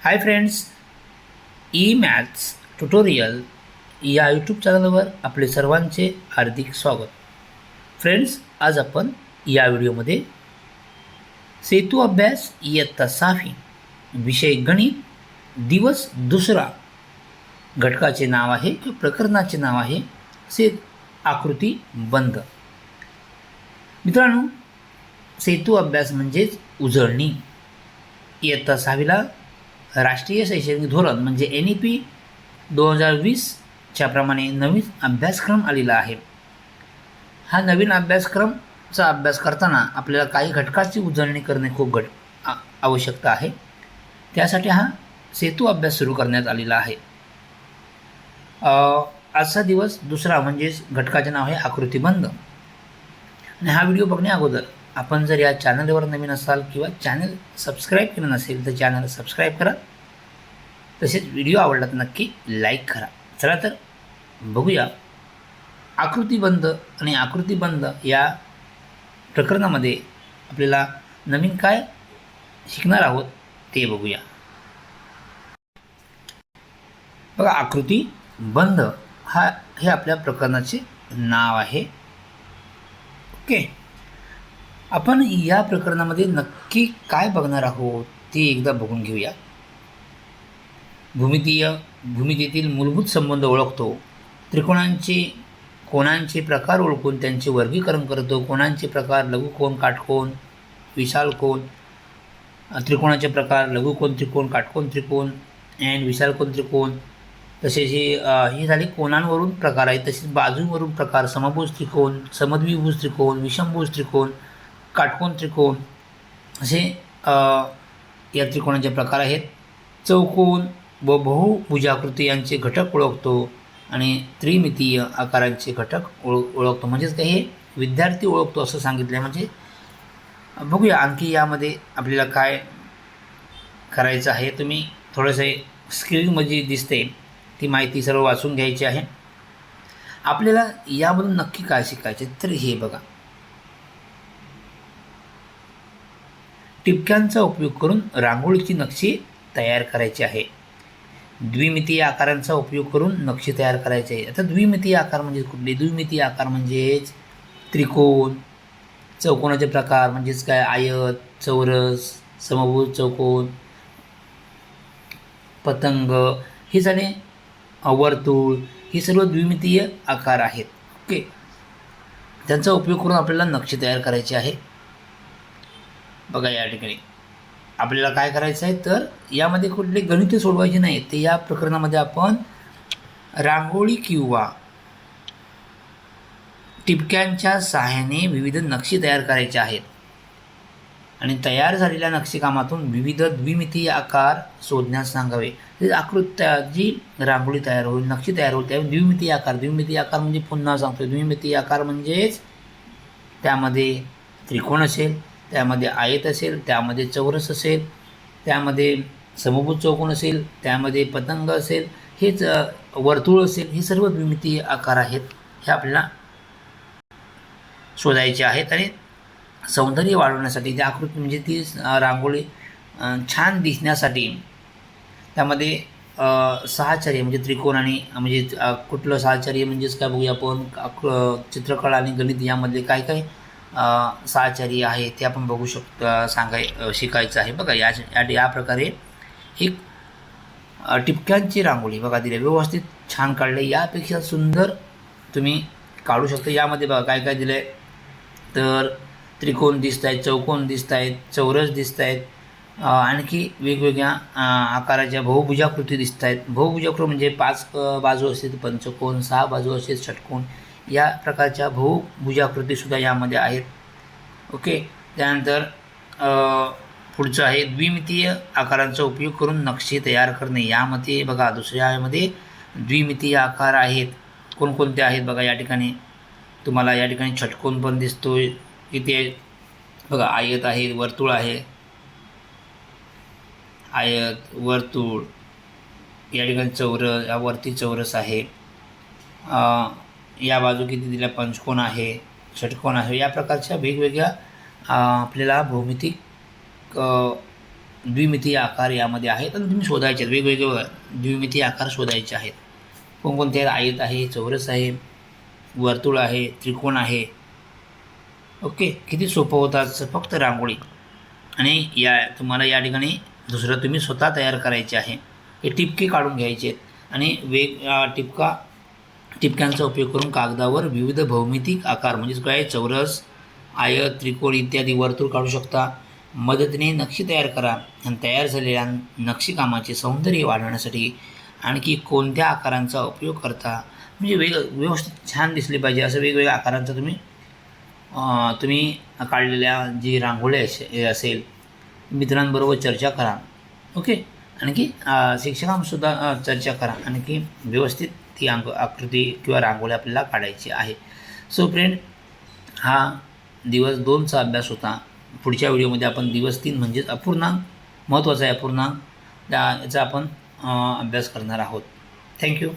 Hi friends, E maths tutorial या YouTube चॅनलवर आपले सर्वांचे हार्दिक स्वागत. फ्रेंड्स, आज आपण या व्हिडिओमध्ये सेतू अभ्यास इयत्ता 6वी विषय गणित दिवस दुसरा घटकाचे नाव आहे किंवा प्रकरणाचे नाव आहे आकृती बंध. मित्रांनो, सेतू अभ्यास म्हणजेच उजळणी. इयत्ता 6वीला राष्ट्रीय शैक्षणिक धोरण म्हणजे NEP 2020च्या प्रमाणे नवीन अभ्यासक्रम आलेला आहे. हा नवीन अभ्यासक्रमचा अभ्यास करताना आपल्याला काही घटकाची उजळणी करणे खूप आवश्यकता आहे. त्यासाठी हा सेतू अभ्यास सुरू करण्यात आलेला आहे. आजचा दिवस दुसरा म्हणजेच घटकाचे नाव आहे आकृतीबंध. आणि हा व्हिडिओ बघण्या अगोदर आपण जर या चॅनलवर नवीन असाल किंवा चॅनल सबस्क्राईब केलं नसेल तर चॅनल सबस्क्राईब करा. तसेच व्हिडिओ आवडला तर नक्की लाईक करा. चला तर बघूया आकृतीबंध. आणि आकृतीबंध या प्रकरणामध्ये आपल्याला नवीन काय शिकणार आहोत ते बघूया. बघा, आकृतीबंध हे आपल्या प्रकरणाचे नाव आहे. ओके, आपण या प्रकरणामध्ये नक्की काय बघणार आहोत ते एकदा बघून घेऊया. भूमितीतील मूलभूत संबंध ओळखतो. कोणांचे प्रकार ओळखून त्यांचे वर्गीकरण करतो. कोणांचे प्रकार लघुकोन, काटकोन, विशाल कोन. त्रिकोणाचे प्रकार लघुकोन, त्रिकोण, काटकोन, त्रिकोण अँड विशाल कोन, त्रिकोण. तसेच हे झाले कोणांवरून प्रकार आहेत. तसेच बाजूंवरून प्रकार समभुज त्रिकोण, समद्विभुज त्रिकोण, विषमभुज त्रिकोण, काटकोन त्रिकोण असे या त्रिकोणाचे प्रकार आहेत. चौकोन व बहुभुजाकृती यांचे घटक ओळखतो आणि त्रिमितीय आकारांचे घटक ओळखतो. म्हणजेच काय, हे विद्यार्थी ओळखतो असं सांगितलं. म्हणजे बघूया आणखी यामध्ये आपल्याला काय करायचं आहे. तुम्ही थोडंसं स्क्रीनमध्ये दिसते ती माहिती सर्व वाचून घ्यायची आहे. आपल्याला यामधून नक्की काय शिकायचे तर हे बघा, टिपक्यांचा उपयोग करून रांगोळीची नक्षी तयार करायची आहे. द्विमितीय आकारांचा उपयोग करून नक्षी तयार करायची आहे. आता द्विमितीय आकार म्हणजे कुठले? द्विमितीय आकार म्हणजेच त्रिकोण, चौकोनाचे प्रकार म्हणजेच काय, आयत, चौरस, समभुज चौकोन, पतंग, हे झाले वर्तुळ. हे सर्व द्विमितीय आकार आहेत. ओके, त्यांचा उपयोग करून आपल्याला नक्षी तयार करायची आहे. बघा, या ठिकाणी आपल्याला काय करायचं आहे तर यामध्ये कुठले गणित सोडवायचे नाही. ते या प्रकरणामध्ये आपण रांगोळी किंवा टिपक्यांच्या सहाय्याने विविध नक्षी तयार करायच्या आहेत. आणि तयार झालेल्या नक्षीकामातून विविध द्विमितीय आकार शोधण्यास सांगावे. जी रांगोळी तयार होईल, नक्षी तयार होईल, त्या द्विमितीय आकार म्हणजे पुन्हा सांगतो, द्विमितीय आकार म्हणजेच त्यामध्ये त्रिकोण असेल, त्यामध्ये आयत असेल, त्यामध्ये चौरस असेल, त्यामध्ये समभुज चौकोन असेल, त्यामध्ये पतंग असेल, हेच वर्तुळ असेल. हे सर्व द्विमितीय आकार आहेत. हे आपल्याला शोधायचे आहेत. आणि सौंदर्य वाढवण्यासाठी त्या आकृती म्हणजे ती रांगोळी छान दिसण्यासाठी त्यामध्ये साहचर्य म्हणजे त्रिकोण आणि म्हणजे कुठलं साहचर्य म्हणजेच काय बघूया आपण. चित्रकला आणि गणित यामध्ये काय काय साहचर्य आहे ते आपण बघू शकतो, शिकायचं आहे. बघा, या प्रकारे एक टिपक्यांची रांगोळी बघा दिली, व्यवस्थित छान काढले. यापेक्षा सुंदर तुम्ही काढू शकता. यामध्ये बघा काय काय दिलं आहे तर त्रिकोण दिसत आहेत, चौकोन दिसत आहेत, चौरस दिसत आहेत, आणखी वेगवेगळ्या आकाराच्या बहुभुजाकृती दिसत आहेत. बहुभुजाकृती म्हणजे 5 बाजू असतील पंचकोन, 6 बाजू असतील षटकोन, या प्रकारच्या बहुभुजाकृतीसुद्धा यामध्ये आहेत. ओके, त्यानंतर पुढचं आहे द्विमितीय आकारांचा उपयोग करून नक्षी तयार करणे. यामध्ये बघा दुसऱ्यामध्ये द्विमितीय आकार आहेत. कोणकोणते आहेत बघा, या ठिकाणी तुम्हाला या ठिकाणी षटकोन पण दिसतोय. इथे बघा आयत आहे, वर्तुळ आहे, आयत, वर्तुळ, या ठिकाणी चौरस, यावरती चौरस आहे, या बाजू किती दिल्या पंचकोन आहे, षटकोन आहे. या प्रकारच्या वेगवेगळ्या आपल्याला भौमितिक द्विमितीय आकार यामध्ये आहेत आणि तुम्ही शोधायचे आहेत. वेगवेगळे द्विमितीय आकार शोधायचे आहेत. कोणकोणते आहेत? आयत आहे, चौरस आहे, वर्तुळ आहे, त्रिकोण आहे. ओके, किती सोपं होतं फक्त रांगोळी. आणि तुम्हाला या ठिकाणी दुसरं तुम्ही स्वतः तयार करायचे आहे. हे टिपके काढून घ्यायचे आहेत आणि टिपक्यांचा उपयोग करून कागदावर विविध भौमितिक आकार म्हणजे काय चौरस, आयत, त्रिकोण इत्यादी वर्तुळ काढू शकता. मदतीने नक्षी तयार करा आणि तयार झालेल्या नक्षीकामाचे सौंदर्य वाढवण्यासाठी आणखी कोणत्या आकारांचा उपयोग करता म्हणजे व्यवस्थित छान दिसले पाहिजे असं वेगवेगळ्या आकारांचा तुम्ही काढलेल्या जी रांगोळी असेल मित्रांबरोबर चर्चा करा. ओके, आणखी शिक्षकांसुद्धा चर्चा करा. आणखी व्यवस्थित ती आकृती किंवा रांगोळी आपल्याला काढायची आहे. सो फ्रेंड, हा दिवस 2चा अभ्यास होता. पुढच्या व्हिडिओमध्ये आपण दिवस 3 म्हणजेच अपूर्णांक, महत्त्वाचा आहे अपूर्णांक, याचा आपण अभ्यास करणार आहोत. थँक्यू.